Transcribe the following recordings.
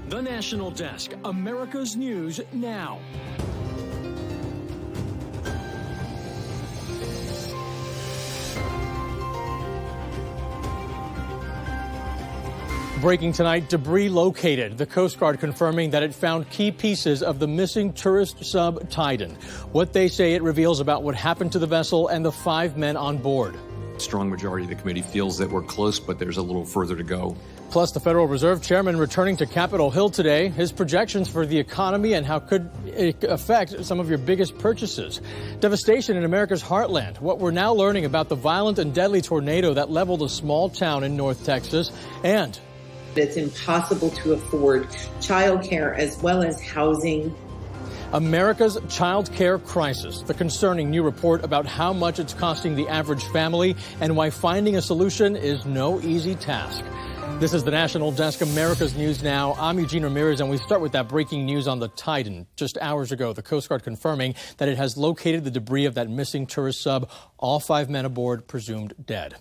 The National Desk, America's News Now. Breaking tonight, debris located. The Coast Guard confirming that it found key pieces of the missing tourist sub Titan. What they say it reveals about what happened to the vessel and the 5 men on board. Strong majority of the committee feels that we're close, but there's a little further to go. Plus, the Federal Reserve Chairman returning to Capitol Hill today. His projections for the economy and how could it affect some of your biggest purchases. Devastation in America's heartland. What we're now learning about the violent and deadly tornado that leveled a small town in North Texas. And it's impossible to afford childcare as well as housing. America's child care crisis, the concerning new report about how much it's costing the average family and why finding a solution is no easy task. This is the National Desk, America's News Now. I'm Eugene Ramirez, and we start with that breaking news on the Titan. Just hours ago, the Coast Guard confirming that it has located the debris of that missing tourist sub, all 5 men aboard presumed dead.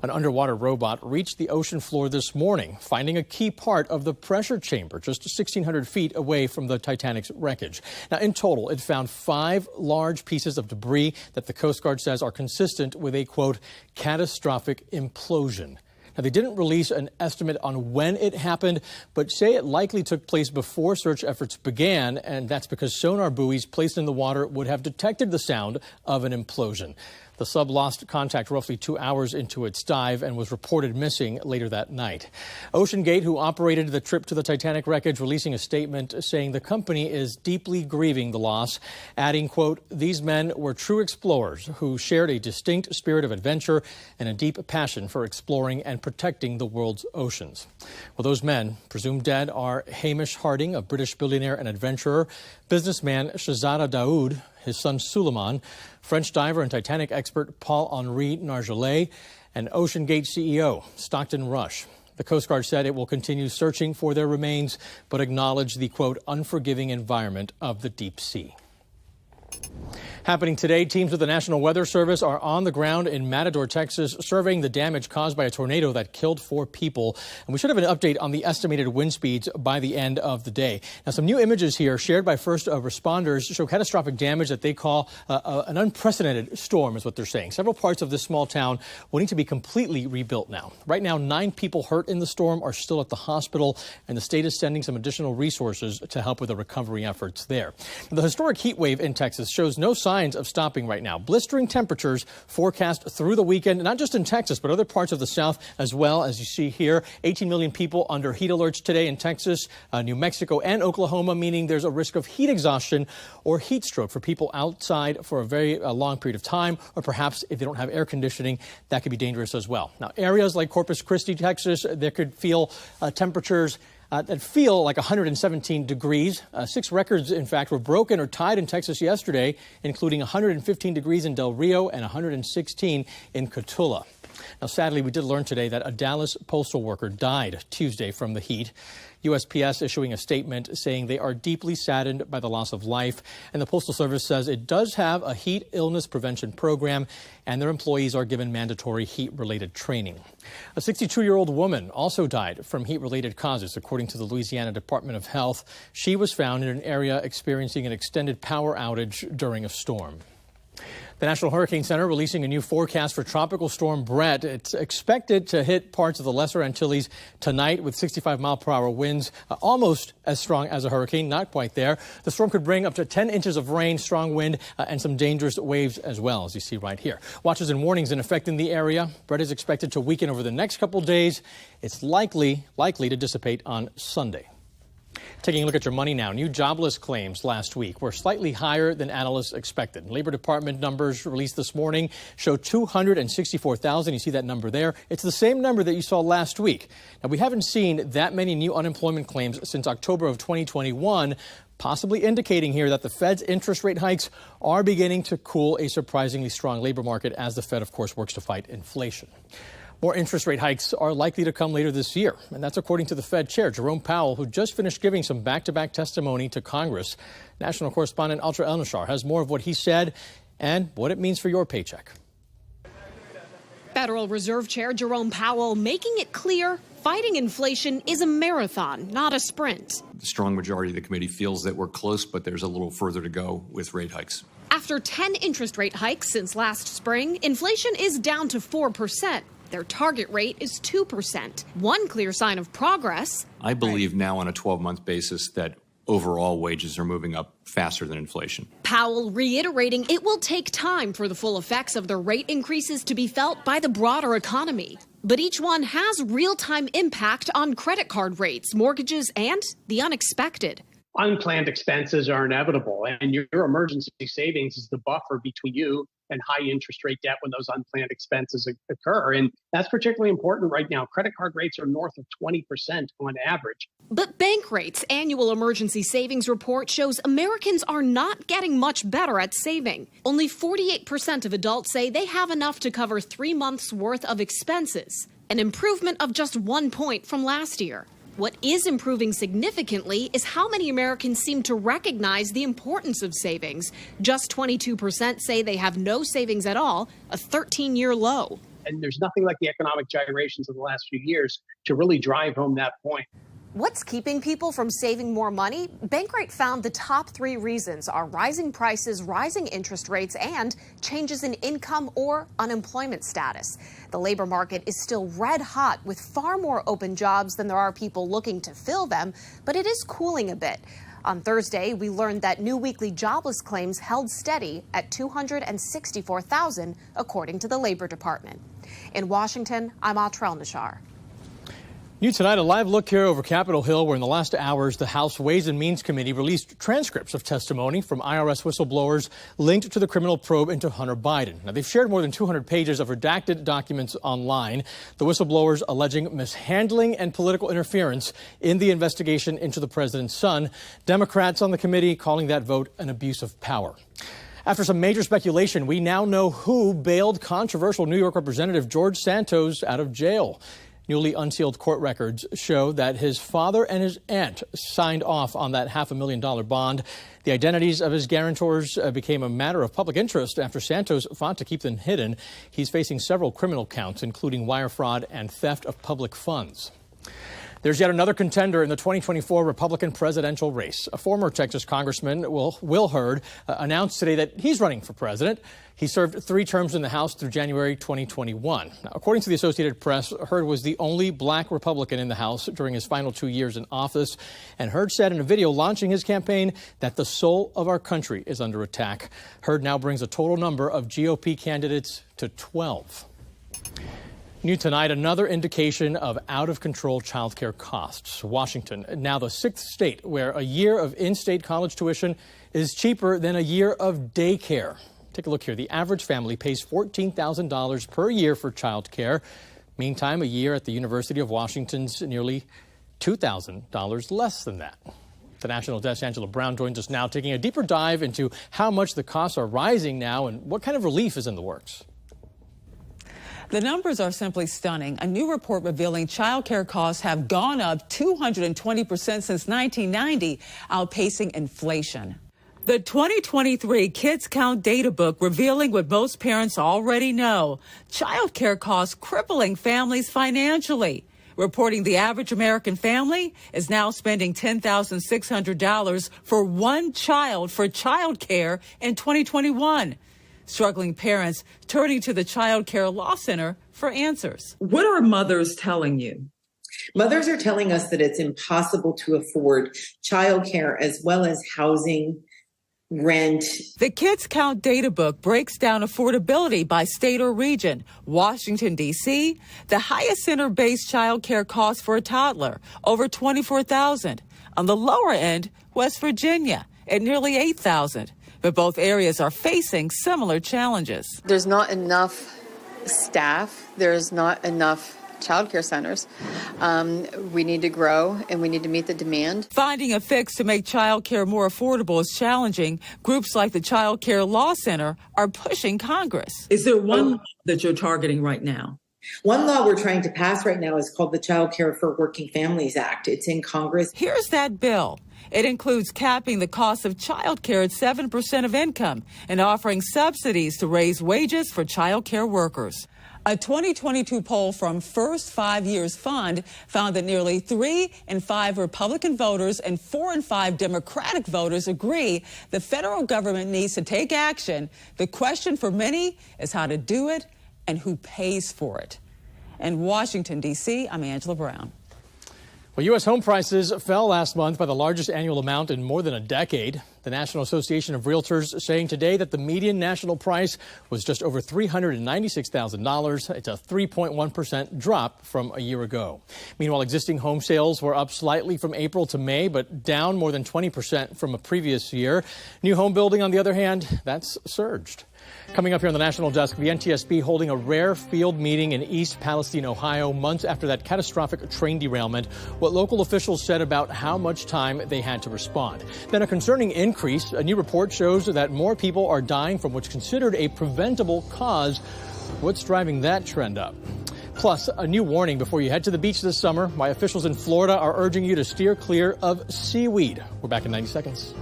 An underwater robot reached the ocean floor this morning, finding a key part of the pressure chamber just 1,600 feet away from the Titanic's wreckage. Now, in total, it found 5 large pieces of debris that the Coast Guard says are consistent with a, quote, catastrophic implosion. Now, they didn't release an estimate on when it happened, but say it likely took place before search efforts began, and that's because sonar buoys placed in the water would have detected the sound of an implosion. The sub lost contact roughly 2 hours into its dive and was reported missing later that night. OceanGate, who operated the trip to the Titanic wreckage, releasing a statement saying the company is deeply grieving the loss, adding, quote, these men were true explorers who shared a distinct spirit of adventure and a deep passion for exploring and protecting the world's oceans. Well, those men, presumed dead, are Hamish Harding, a British billionaire and adventurer, businessman Shahzada Daoud, his son Suleiman, French diver and Titanic expert Paul-Henri Nargeolet, and OceanGate CEO Stockton Rush. The Coast Guard said it will continue searching for their remains, but acknowledged the, quote, unforgiving environment of the deep sea. Happening today, teams of the National Weather Service are on the ground in Matador, Texas, surveying the damage caused by a tornado that killed 4 people. And we should have an update on the estimated wind speeds by the end of the day. Now, some new images here shared by first responders show catastrophic damage that they call an unprecedented storm, is what they're saying. Several parts of this small town will need to be completely rebuilt now. Right now, 9 people hurt in the storm are still at the hospital, and the state is sending some additional resources to help with the recovery efforts there. The historic heat wave in Texas shows no signs of stopping right now. Blistering temperatures forecast through the weekend, not just in Texas, but other parts of the South as well. As you see here, 18 million people under heat alerts today in Texas, New Mexico, and Oklahoma, meaning there's a risk of heat exhaustion or heat stroke for people outside for a very long period of time, or perhaps if they don't have air conditioning, that could be dangerous as well. Now, areas like Corpus Christi, Texas, they could feel temperatures that feel like 117 degrees. 6 records, in fact, were broken or tied in Texas yesterday, including 115 degrees in Del Rio and 116 in Cotulla. Now, sadly, we did learn today that a Dallas postal worker died Tuesday from the heat. USPS issuing a statement saying they are deeply saddened by the loss of life. And the Postal Service says it does have a heat illness prevention program, and their employees are given mandatory heat-related training. A 62-year-old woman also died from heat-related causes, according to the Louisiana Department of Health. She was found in an area experiencing an extended power outage during a storm. The National Hurricane Center releasing a new forecast for Tropical Storm Brett. It's expected to hit parts of the Lesser Antilles tonight with 65-mile-per-hour winds, almost as strong as a hurricane, not quite there. The storm could bring up to 10 inches of rain, strong wind, and some dangerous waves as well, as you see right here. Watches and warnings in effect in the area. Brett is expected to weaken over the next couple days. It's likely to dissipate on Sunday. Taking a look at your money now. New jobless claims last week were slightly higher than analysts expected. Labor Department numbers released this morning show 264,000. You see that number there. It's the same number that you saw last week. Now, we haven't seen that many new unemployment claims since October of 2021, possibly indicating here that the Fed's interest rate hikes are beginning to cool a surprisingly strong labor market as the Fed, of course, works to fight inflation. More interest rate hikes are likely to come later this year, and that's according to the Fed chair, Jerome Powell, who just finished giving some back-to-back testimony to Congress. National correspondent Altra El-Nashar has more of what he said and what it means for your paycheck. Federal Reserve Chair Jerome Powell making it clear fighting inflation is a marathon, not a sprint. The strong majority of the committee feels that we're close, but there's a little further to go with rate hikes. After 10 interest rate hikes since last spring, inflation is down to 4%. Their target rate is 2%. One clear sign of progress. I believe now on a 12-month basis that overall wages are moving up faster than inflation. Powell reiterating it will take time for the full effects of the rate increases to be felt by the broader economy. But each one has real-time impact on credit card rates, mortgages, and the unexpected. Unplanned expenses are inevitable, and your emergency savings is the buffer between you and high interest rate debt when those unplanned expenses occur. And that's particularly important right now. Credit card rates are north of 20% on average. But Bankrate's annual emergency savings report shows Americans are not getting much better at saving. Only 48% of adults say they have enough to cover 3 months' worth of expenses, an improvement of just 1 point from last year. What is improving significantly is how many Americans seem to recognize the importance of savings. Just 22% say they have no savings at all, a 13-year low. And there's nothing like the economic gyrations of the last few years to really drive home that point. What's keeping people from saving more money? Bankrate found the top 3 reasons are rising prices, rising interest rates, and changes in income or unemployment status. The labor market is still red hot with far more open jobs than there are people looking to fill them, but it is cooling a bit. On Thursday, we learned that new weekly jobless claims held steady at 264,000, according to the Labor Department. In Washington, I'm Atrel Nashar. New tonight, a live look here over Capitol Hill, where in the last hours, the House Ways and Means Committee released transcripts of testimony from IRS whistleblowers linked to the criminal probe into Hunter Biden. Now, they've shared more than 200 pages of redacted documents online. The whistleblowers alleging mishandling and political interference in the investigation into the president's son. Democrats on the committee calling that vote an abuse of power. After some major speculation, we now know who bailed controversial New York Representative George Santos out of jail. Newly unsealed court records show that his father and his aunt signed off on that $500,000 bond. The identities of his guarantors became a matter of public interest after Santos fought to keep them hidden. He's facing several criminal counts, including wire fraud and theft of public funds. There's yet another contender in the 2024 Republican presidential race. A former Texas Congressman, Will Hurd, announced today that he's running for president. He served 3 terms in the House through January 2021. Now, according to the Associated Press, Hurd was the only black Republican in the House during his final 2 years in office. And Hurd said in a video launching his campaign that the soul of our country is under attack. Hurd now brings a total number of GOP candidates to 12. New tonight, another indication of out-of-control child care costs. Washington, now the 6th state where a year of in-state college tuition is cheaper than a year of daycare. Take a look here. The average family pays $14,000 per year for child care. Meantime, a year at the University of Washington's nearly $2,000 less than that. The National Desk's Angela Brown joins us now, taking a deeper dive into how much the costs are rising now and what kind of relief is in the works. The numbers are simply stunning. A new report revealing child care costs have gone up 220% since 1990, outpacing inflation. The 2023 Kids Count data book revealing what most parents already know. Child care costs crippling families financially. Reporting the average American family is now spending $10,600 for one child for child care in 2021. Struggling parents turning to the Child Care Law Center for answers. What are mothers telling you? Mothers are telling us that it's impossible to afford childcare as well as housing, rent. The Kids Count data book breaks down affordability by state or region. Washington, D.C., the highest center-based child care cost for a toddler, over $24,000. On the lower end, West Virginia, at nearly $8,000. But both areas are facing similar challenges. There's not enough staff. There's not enough child care centers. We need to grow and we need to meet the demand. Finding a fix to make child care more affordable is challenging. Groups like the Child Care Law Center are pushing Congress. Is there one law that you're targeting right now? One law we're trying to pass right now is called the Child Care for Working Families Act. It's in Congress. Here's that bill. It includes capping the cost of child care at 7% of income and offering subsidies to raise wages for child care workers. A 2022 poll from First 5 Years Fund found that nearly 3 in 5 Republican voters and 4 in 5 Democratic voters agree the federal government needs to take action. The question for many is how to do it and who pays for it. In Washington, D.C., I'm Angela Brown. Well, U.S. home prices fell last month by the largest annual amount in more than a decade. The National Association of Realtors saying today that the median national price was just over $396,000. It's a 3.1% drop from a year ago. Meanwhile, existing home sales were up slightly from April to May, but down more than 20% from a previous year. New home building, on the other hand, that's surged. Coming up here on the National Desk, the NTSB holding a rare field meeting in East Palestine, Ohio, months after that catastrophic train derailment. What local officials said about how much time they had to respond. Then a concerning increase. A new report shows that more people are dying from what's considered a preventable cause. What's driving that trend up? Plus, a new warning before you head to the beach this summer. Why officials in Florida are urging you to steer clear of seaweed. We're back in 90 seconds.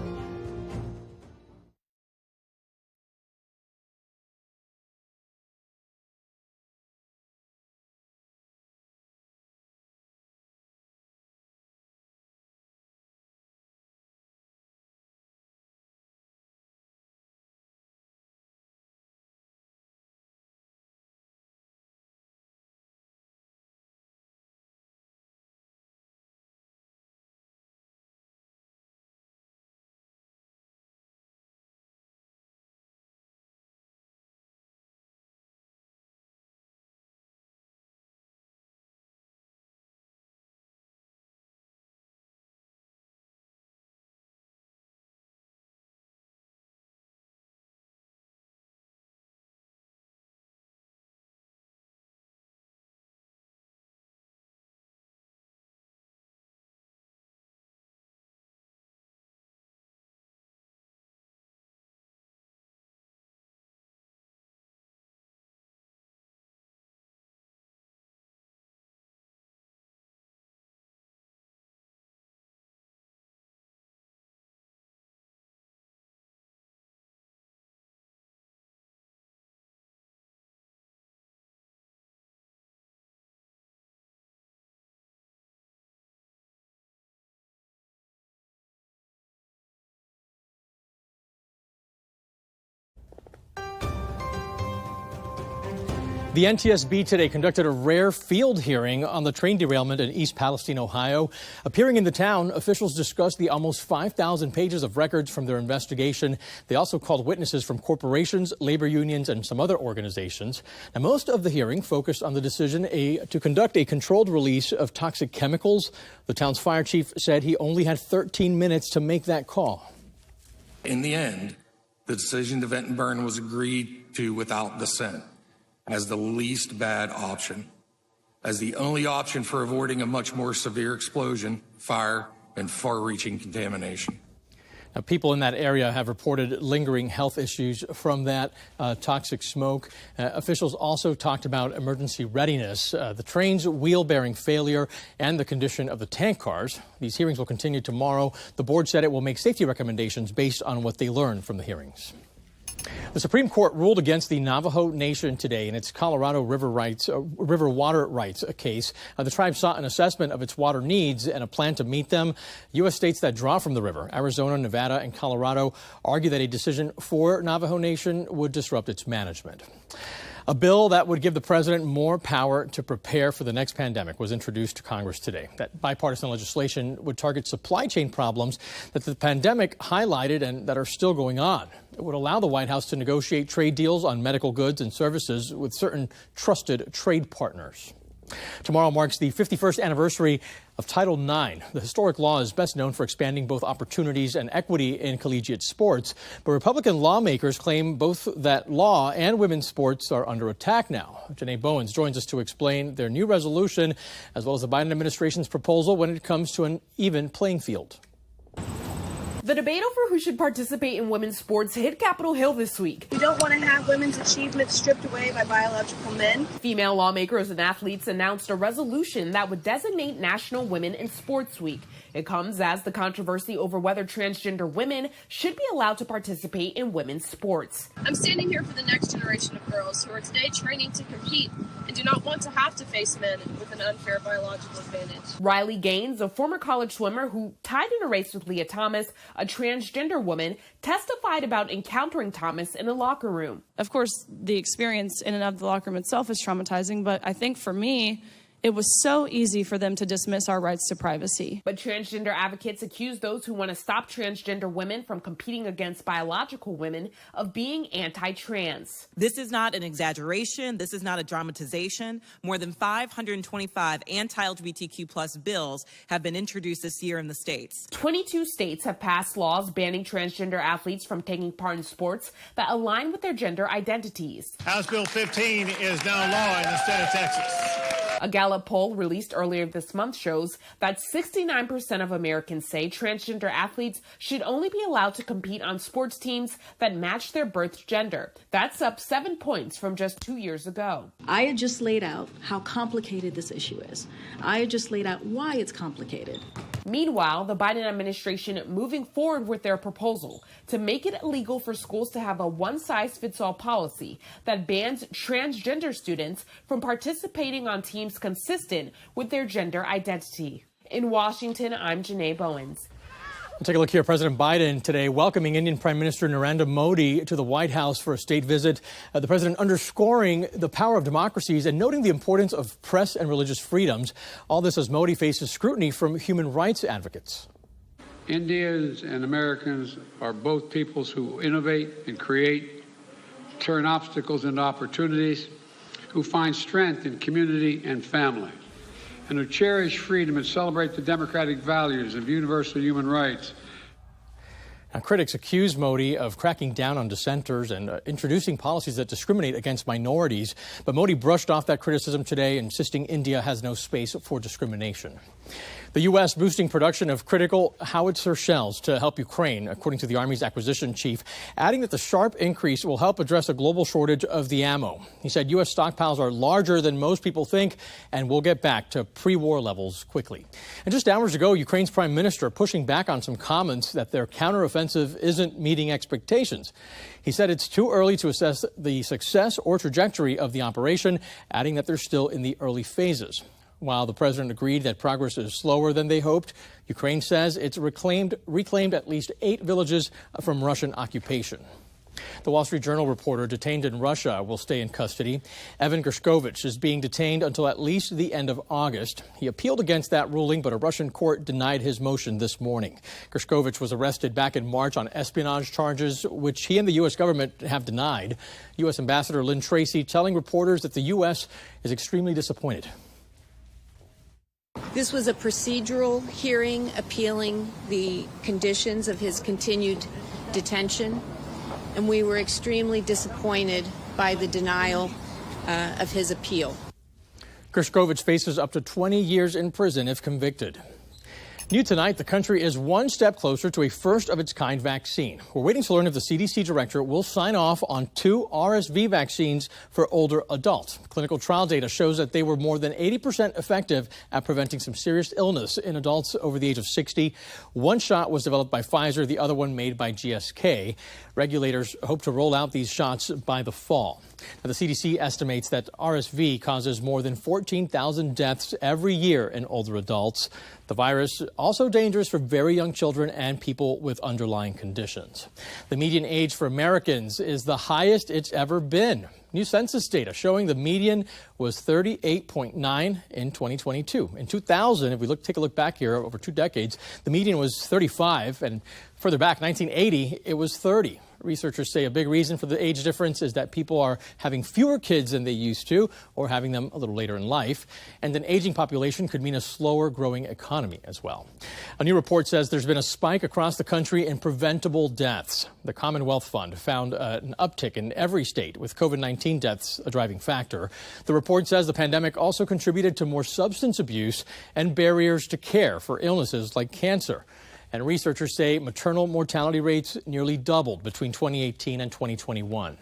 The NTSB today conducted a rare field hearing on the train derailment in East Palestine, Ohio. Appearing in the town, officials discussed the almost 5,000 pages of records from their investigation. They also called witnesses from corporations, labor unions, and some other organizations. Now, most of the hearing focused on the decision to conduct a controlled release of toxic chemicals. The town's fire chief said he only had 13 minutes to make that call. In the end, the decision to vent and burn was agreed to without dissent, as the least bad option, as the only option for avoiding a much more severe explosion, fire, and far-reaching contamination. Now, people in that area have reported lingering health issues from that toxic smoke. Officials also talked about emergency readiness, the train's wheel-bearing failure, and the condition of the tank cars. These hearings will continue tomorrow. The board said it will make safety recommendations based on what they learned from the hearings. The Supreme Court ruled against the Navajo Nation today in its Colorado river water rights case. The tribe sought an assessment of its water needs and a plan to meet them. U.S. states that draw from the river, Arizona, Nevada, and Colorado, argue that a decision for Navajo Nation would disrupt its management. A bill that would give the president more power to prepare for the next pandemic was introduced to Congress today. That bipartisan legislation would target supply chain problems that the pandemic highlighted and that are still going on. It would allow the White House to negotiate trade deals on medical goods and services with certain trusted trade partners. Tomorrow marks the 51st anniversary of Title IX. The historic law is best known for expanding both opportunities and equity in collegiate sports. But Republican lawmakers claim both that law and women's sports are under attack now. Janae Bowens joins us to explain their new resolution, as well as the Biden administration's proposal when it comes to an even playing field. The debate over who should participate in women's sports hit Capitol Hill this week. We don't want to have women's achievements stripped away by biological men. Female lawmakers and athletes announced a resolution that would designate National Women in Sports Week. It comes as the controversy over whether transgender women should be allowed to participate in women's sports. I'm standing here for the next generation of girls who are today training to compete and do not want to have to face men with an unfair biological advantage. Riley Gaines, a former college swimmer who tied in a race with Leah Thomas, a transgender woman, testified about encountering Thomas in a locker room. Of course, the experience in and of the locker room itself is traumatizing, but I think for me, it was so easy for them to dismiss our rights to privacy. But transgender advocates accuse those who want to stop transgender women from competing against biological women of being anti-trans. This is not an exaggeration. This is not a dramatization. More than 525 anti-LGBTQ+ bills have been introduced this year in the states. 22 states have passed laws banning transgender athletes from taking part in sports that align with their gender identities. House Bill 15 is now law in the state of Texas. A Gallup poll released earlier this month shows that 69% of Americans say transgender athletes should only be allowed to compete on sports teams that match their birth gender. That's up 7 points from just 2 years ago. I had just laid out how complicated this issue is. I had just laid out why it's complicated. Meanwhile, the Biden administration moving forward with their proposal to make it illegal for schools to have a one-size-fits-all policy that bans transgender students from participating on teams consistent with their gender identity. In Washington, I'm Janae Bowens. We'll take a look here. President Biden today welcoming Indian Prime Minister Narendra Modi to the White House for a state visit. The president underscoring the power of democracies and noting the importance of press and religious freedoms. All this as Modi faces scrutiny from human rights advocates. Indians and Americans are both peoples who innovate and create, turn obstacles into opportunities, who find strength in community and family, and who cherish freedom and celebrate the democratic values of universal human rights. Now, critics accuse Modi of cracking down on dissenters and introducing policies that discriminate against minorities. But Modi brushed off that criticism today, insisting India has no space for discrimination. The U.S. boosting production of critical howitzer shells to help Ukraine, according to the Army's acquisition chief, adding that the sharp increase will help address a global shortage of the ammo. He said U.S. stockpiles are larger than most people think and will get back to pre-war levels quickly. And just hours ago, Ukraine's prime minister pushing back on some comments that their counteroffensive isn't meeting expectations. He said it's too early to assess the success or trajectory of the operation, adding that they're still in the early phases. While the president agreed that progress is slower than they hoped, Ukraine says it's reclaimed at least 8 villages from Russian occupation. The Wall Street Journal reporter detained in Russia will stay in custody. Evan Gershkovich is being detained until at least the end of August. He appealed against that ruling, but a Russian court denied his motion this morning. Gershkovich was arrested back in March on espionage charges, which he and the U.S. government have denied. U.S. Ambassador Lynn Tracy telling reporters that the U.S. is extremely disappointed. This was a procedural hearing appealing the conditions of his continued detention, and we were extremely disappointed by the denial of his appeal. Gershkovich faces up to 20 years in prison if convicted. New tonight, the country is one step closer to a first-of-its-kind vaccine. We're waiting to learn if the CDC director will sign off on 2 RSV vaccines for older adults. Clinical trial data shows that they were more than 80% effective at preventing some serious illness in adults over the age of 60. One shot was developed by Pfizer, the other one made by GSK. Regulators hope to roll out these shots by the fall. Now, the CDC estimates that RSV causes more than 14,000 deaths every year in older adults. The virus also dangerous for very young children and people with underlying conditions. The median age for Americans is the highest it's ever been. New census data showing the median was 38.9 in 2022. In 2000, if we take a look back here over 2 decades, the median was 35, and further back, 1980, it was 30. Researchers say a big reason for the age difference is that people are having fewer kids than they used to, or having them a little later in life. And an aging population could mean a slower growing economy as well. A new report says there's been a spike across the country in preventable deaths. The Commonwealth Fund found an uptick in every state, with COVID-19 deaths a driving factor. The report says the pandemic also contributed to more substance abuse and barriers to care for illnesses like cancer. And researchers say maternal mortality rates nearly doubled between 2018 and 2021.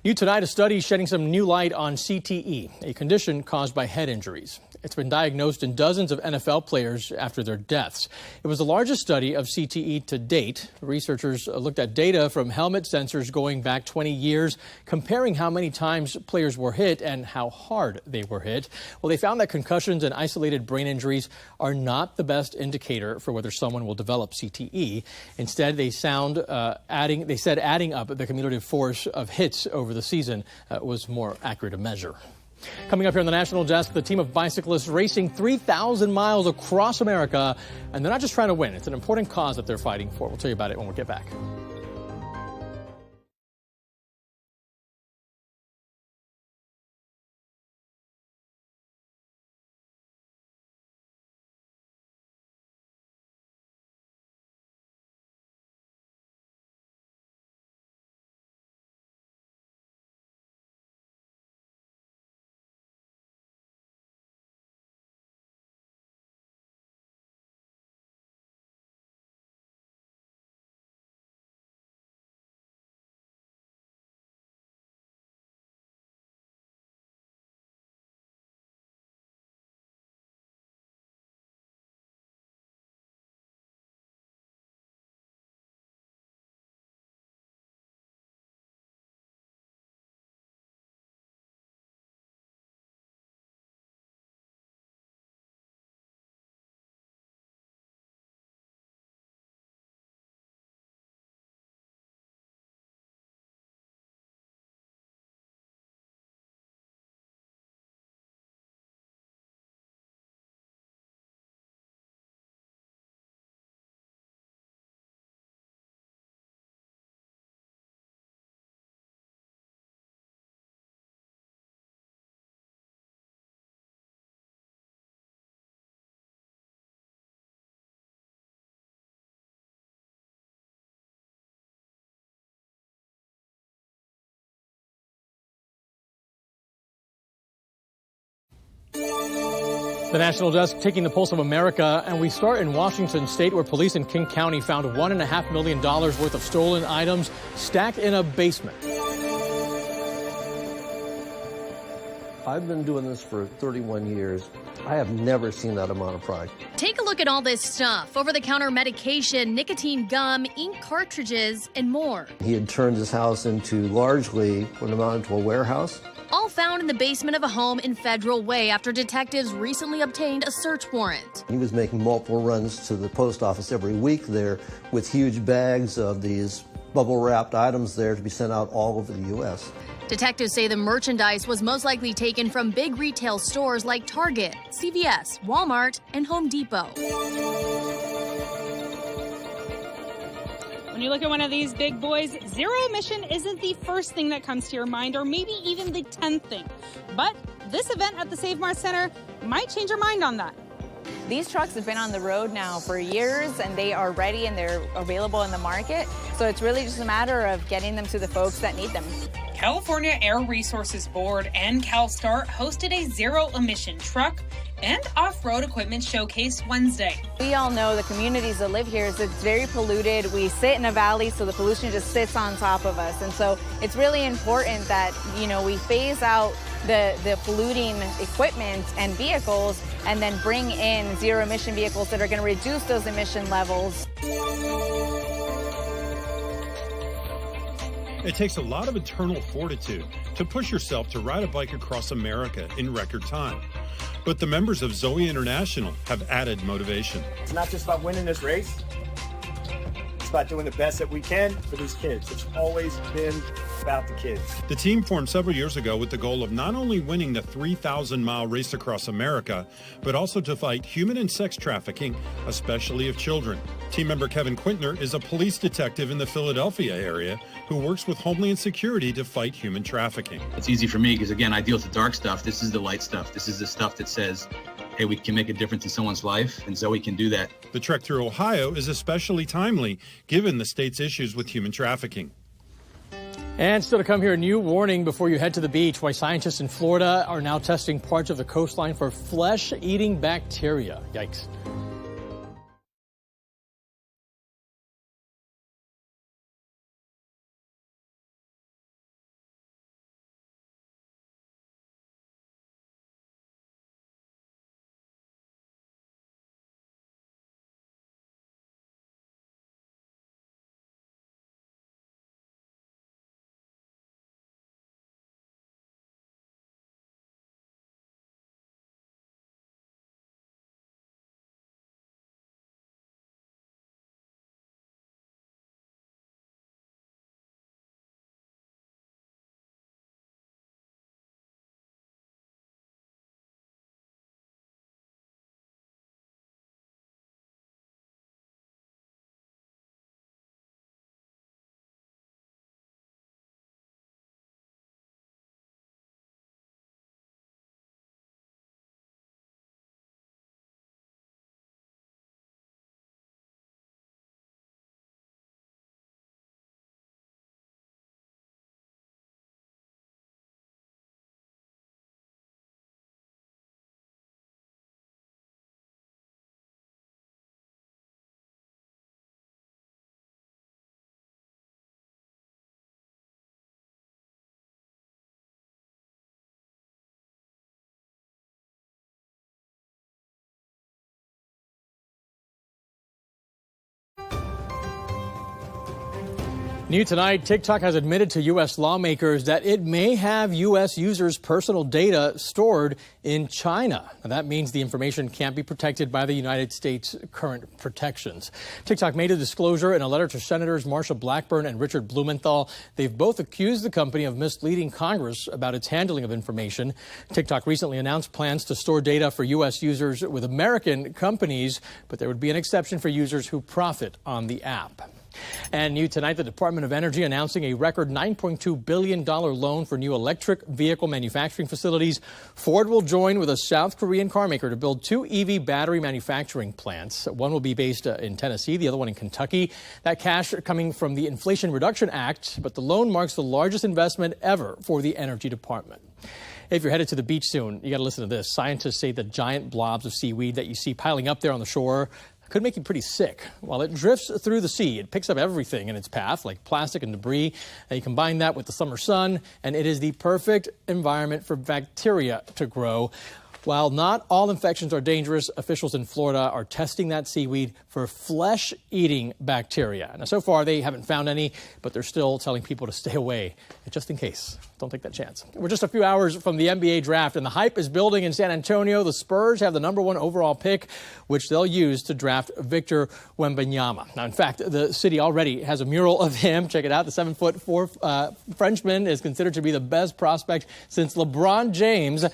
New tonight, a study shedding some new light on CTE, a condition caused by head injuries. It's been diagnosed in dozens of NFL players after their deaths. It was the largest study of CTE to date. Researchers looked at data from helmet sensors going back 20 years, comparing how many times players were hit and how hard they were hit. Well, they found that concussions and isolated brain injuries are not the best indicator for whether someone will develop CTE. Instead, they said adding up the cumulative force of hits over the season was more accurate a measure. Coming up here on the National Desk, the team of bicyclists racing 3,000 miles across America. And they're not just trying to win. It's an important cause that they're fighting for. We'll tell you about it when we get back. The National Desk taking the pulse of America, and we start in Washington State, where police in King County found $1.5 million worth of stolen items stacked in a basement. I've been doing this for 31 years. I have never seen that amount of product. Take a look at all this stuff. Over-the-counter medication, nicotine gum, ink cartridges, and more. He had turned his house into largely what amounted to a warehouse. All found in the basement of a home in Federal Way after detectives recently obtained a search warrant. He was making multiple runs to the post office every week there with huge bags of these bubble-wrapped items there to be sent out all over the U.S. Detectives say the merchandise was most likely taken from big retail stores like Target, CVS, Walmart, and Home Depot. When you look at one of these big boys, zero emission isn't the first thing that comes to your mind, or maybe even the 10th thing. But this event at the Save Mart Center might change your mind on that. These trucks have been on the road now for years, and they are ready and they're available in the market. So it's really just a matter of getting them to the folks that need them. California Air Resources Board and CalSTART hosted a zero-emission truck and off-road equipment showcase Wednesday. We all know the communities that live here is it's very polluted. We sit in a valley, so the pollution just sits on top of us. And so it's really important that, we phase out the polluting equipment and vehicles and then bring in zero-emission vehicles that are going to reduce those emission levels. It takes a lot of internal fortitude to push yourself to ride a bike across America in record time. But the members of Zoe International have added motivation. It's not just about winning this race. It's about doing the best that we can for these kids. It's always been about the kids. The team formed several years ago with the goal of not only winning the 3,000-mile race across America, but also to fight human and sex trafficking, especially of children. Team member Kevin Quintner is a police detective in the Philadelphia area who works with Homeland Security to fight human trafficking. It's easy for me because, again, I deal with the dark stuff. This is the light stuff. This is the stuff that says, hey, we can make a difference in someone's life, and Zoe can do that. The trek through Ohio is especially timely, given the state's issues with human trafficking. And still to come here, a new warning before you head to the beach, why scientists in Florida are now testing parts of the coastline for flesh-eating bacteria. Yikes. New tonight, TikTok has admitted to U.S. lawmakers that it may have U.S. users' personal data stored in China. Now, that means the information can't be protected by the United States' current protections. TikTok made a disclosure in a letter to Senators Marsha Blackburn and Richard Blumenthal. They've both accused the company of misleading Congress about its handling of information. TikTok recently announced plans to store data for U.S. users with American companies, but there would be an exception for users who profit on the app. And new tonight, the Department of Energy announcing a record $9.2 billion loan for new electric vehicle manufacturing facilities. Ford will join with a South Korean car maker to build 2 EV battery manufacturing plants. One will be based in Tennessee, the other one in Kentucky. That cash coming from the Inflation Reduction Act, but the loan marks the largest investment ever for the Energy Department. If you're headed to the beach soon, you got to listen to this. Scientists say the giant blobs of seaweed that you see piling up there on the shore could make you pretty sick. While it drifts through the sea, it picks up everything in its path, like plastic and debris. And you combine that with the summer sun, and it is the perfect environment for bacteria to grow. While not all infections are dangerous, officials in Florida are testing that seaweed for flesh-eating bacteria. Now, so far, they haven't found any, but they're still telling people to stay away, just in case. Don't take that chance. We're just a few hours from the NBA draft, and the hype is building in San Antonio. The Spurs have the #1 overall pick, which they'll use to draft Victor Wembanyama. Now, in fact, the city already has a mural of him. Check it out. The 7'4" Frenchman is considered to be the best prospect since LeBron James.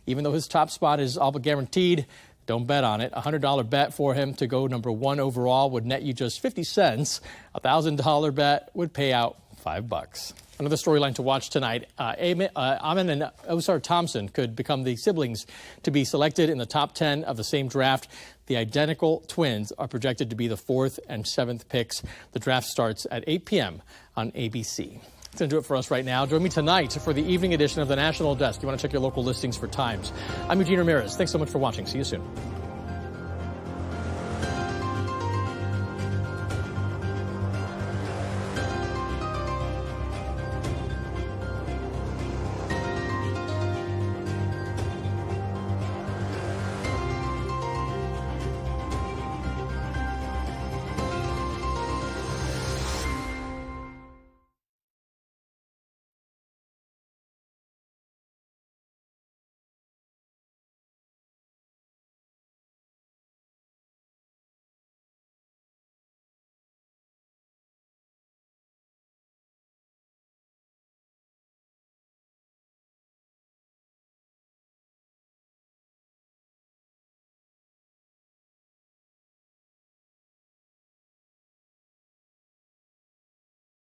Even though his top spot is all but guaranteed, don't bet on it. A $100 bet for him to go number 1 overall would net you just 50 cents. A $1,000 bet would pay out $5. Another storyline to watch tonight. Amin and Osar Thompson could become the siblings to be selected in the top 10 of the same draft. The identical twins are projected to be the 4th and 7th picks. The draft starts at 8 p.m. on ABC. That's going to do it for us right now. Join me tonight for the evening edition of the National Desk. You want to check your local listings for times. I'm Eugene Ramirez. Thanks so much for watching. See you soon.